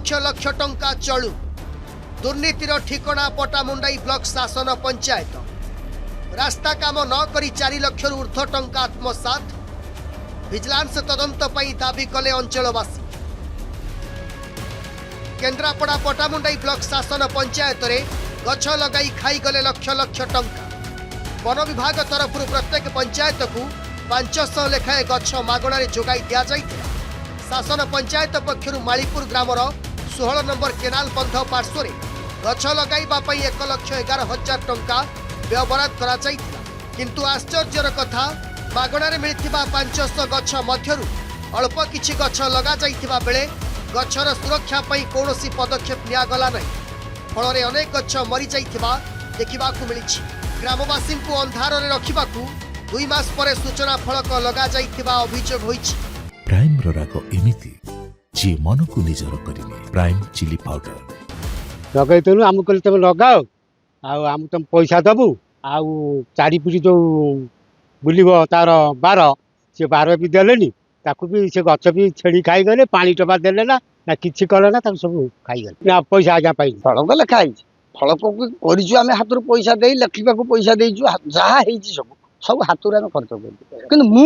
लक्ष लक्ष टंका चलू दुर्नीतिर ठिकणा पटामुंडाई ब्लॉक शासन पंचायत रास्ता काम न करी 4 लाख ऊर्ध्व टंका आत्मसात विजिलेंस तदंत पई दाबी कले अंचलवासी केन्द्रापड़ा पटामुंडाई ब्लॉक शासन पंचायत रे गछ लगाई खाई गले लक्ष लक्ष टंका वन विभाग तरफ प्रत्येक पंचायत को 500 लेखाएं गछ मागणार जोगाई दिया जाइथिला। शासन पंचायत पक्षर मालीपुर ग्रामर 16 नंबर केनाल बंध पार्श्व गछ लगाइबा पई 1,11,000 टंका व्यवहार करा जाइथिला। किंतु आश्चर्यर कथा मागणार मिलिथिबा 500 गछ मध्यरु अल्प किछि गछ लगा जाइथिबा बेले गछर सुरक्षा पई कोनोसी पदक्षेप निया गला नै फल अनेक गछ मरी जाइथिबा देखिबाकू मिलिछि। ग्रामवासी को अंधार रे रखिबाकू 2 मास परे सूचना फलक लगा जाइथिबा अभियोग होइछि। प्राइम राग एमिति जे मन को निजर करिने प्राइम चिली पाउडर लगैतनु आम कहले तुम लगाओ आम तुम पैसा दबु आउ चारिपुरी जो बुलिबो तार 12 से 12 भी देलेनी ताकू भी से गछ भी छेड़ी खाई गले पानी टपा देले ना किछि कले ना ताकू सब खाई गले ना पैसा आजा पाई फल गले खाई फल को करिजु आमे हातुर पैसा देई लखिबा को पैसा देइजु जहा हेइछि सब हातुर आमे खर्च कर किंतु मु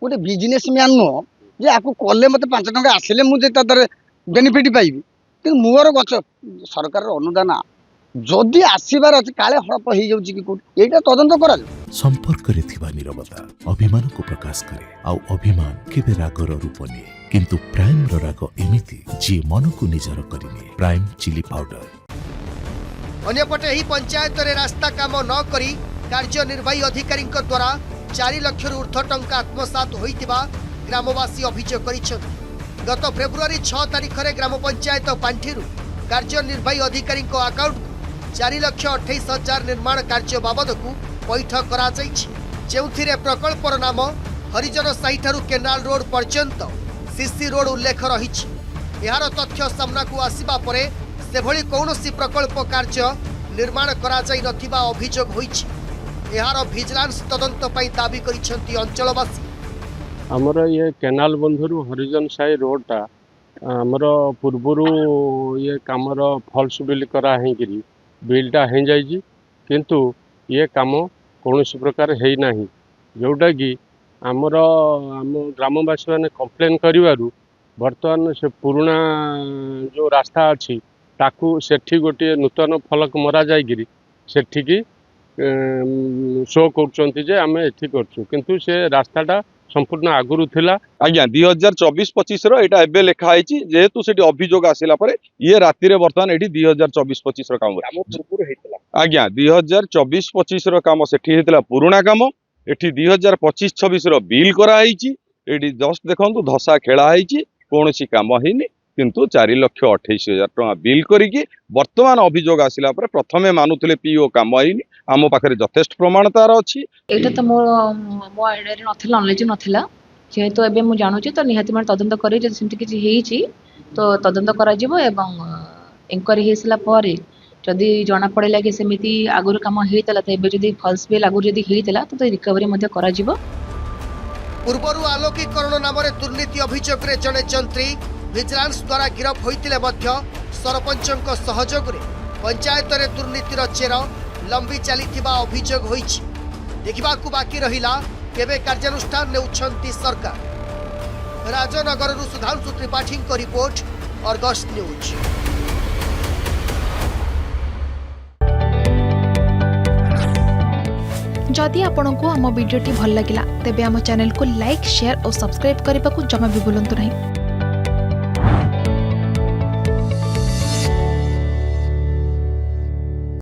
गोटे बिजनेसमैन नो जे आकु कले मते 5 टका आसिले मु जे तादर बेनिफिट पाइबी किंतु मोर गछ सरकार अनुदान जदि आसीबार अछि काले हड़प हेइ जाउछि कि कोट एटा तदंत करा संपर्क रे थिबा निरवता अभिमान को प्रकाश करे आउ अभिमान केबे रागर रूप ने किंतु प्राइम राग एमिति जे मन को निजर करिने प्राइम चिली पाउडर। अन्यपटे ही पंचायत रे रास्ता काम न करी कार्यनिर्वाही अधिकारी द्वारा 4 लाख ऊर्ध्व टंका आत्मसात होइतिबा ग्रामवासी अभियोग करिछन। गत फेब्रुआरी 6 तारिख रे ग्राम पंचायत पांठिरु कार्यनिर्वाही अधिकारी अकाउंट 4,28,000 निर्माण कार्य बाबद को पैठ करा जाइछि जेउथिरे प्रकल्पर नाम हरिजन साही ठारू केनाल रोड पर्यंत सीसी रोड उल्लेख रहिछि। यार तथ्य सामना को आसीबा परे सेभली कौनसी प्रकल्प कार्य निर्माण करा जाई नथिबा अभियोग होइछि। यार विजिलेंस तदंत पई दाबी करिसेंती अंचलवासी। आमर ये केनाल बंधुरु हरिजन साही रोडटा आमर पूर्वरु ये कामर फॉल्स बिल करा हेगिरी बिलटा हे जाइछि किंतु ये काम कौनसी प्रकार हेई नाही जोटा कि आमर आम ग्रामवासी माने कंप्लेन करिवारु वर्तमान से पुराना जो रास्ता अछि ताकू सेठी गोटे नूतन फलक मरा जाइगिरी सेठी की शो करछंती जे आमे एठी करछु किंतु से रास्ताटा संपूर्ण आगुरु थिला। आज्ञा 2024-25 रो एटा एबे लेखा आइछि जेहेतु सेठी अभियोग आसिला परे ये राति रे वर्तमान एठी 2024-25 रो काम पूर्व हेतला। आज्ञा 2024-25 रो काम सेठी हेतला पुराना काम एठी 2025-26 रो बिल करा आइछि एठी जस्ट देखंतु धसा खेला आइछि कोनोसी काम हेनी किंतु 4,28,000 टका बिल करिकी वर्तमान अभियोग आसिला परे प्रथमे मानुथिले पीओ काम आइनी आम पाखरे यथेष्ट प्रमाण तार अछि। एटा त मो आइडिया रे नथिला नॉलेज नथिला जेहेतु एबे मु जानुची तो निहाती माने तदंत करी जे सिमति किछि हेइची तो तदंत करा जिवो एवं इंक्वायरी हेसला परे जदि जणा पड़ेला कि सेमिति आगुर काम हेइतला त एबे जदि फॉल्स बिल आगुर जदि हेइतला तो रिकवरी मध्ये करा जिवो। पूर्वरु आलोकीकरण नाम रे दुर्नीति अभियोग रे जने जंत्री विजिलेंस द्वारा गिरफ होइतिले मध्य सरपंचक सहयोग रे पंचायत रे दुर्नीतिर चेर लंबी चलीथिबा अभियोग होइछि। देखिबाकू बाकी रहिला केबे कार्यानुष्ठान नेउछंती सरकार। राजनगर रु सुधांशु त्रिपाठी को रिपोर्ट अर्गस न्यूज। जदि आपंक आम भिडी भल लगा तेब आम चैनल को लाइक शेयर और सब्सक्राइब करने को जमा भी भूलु नहीं।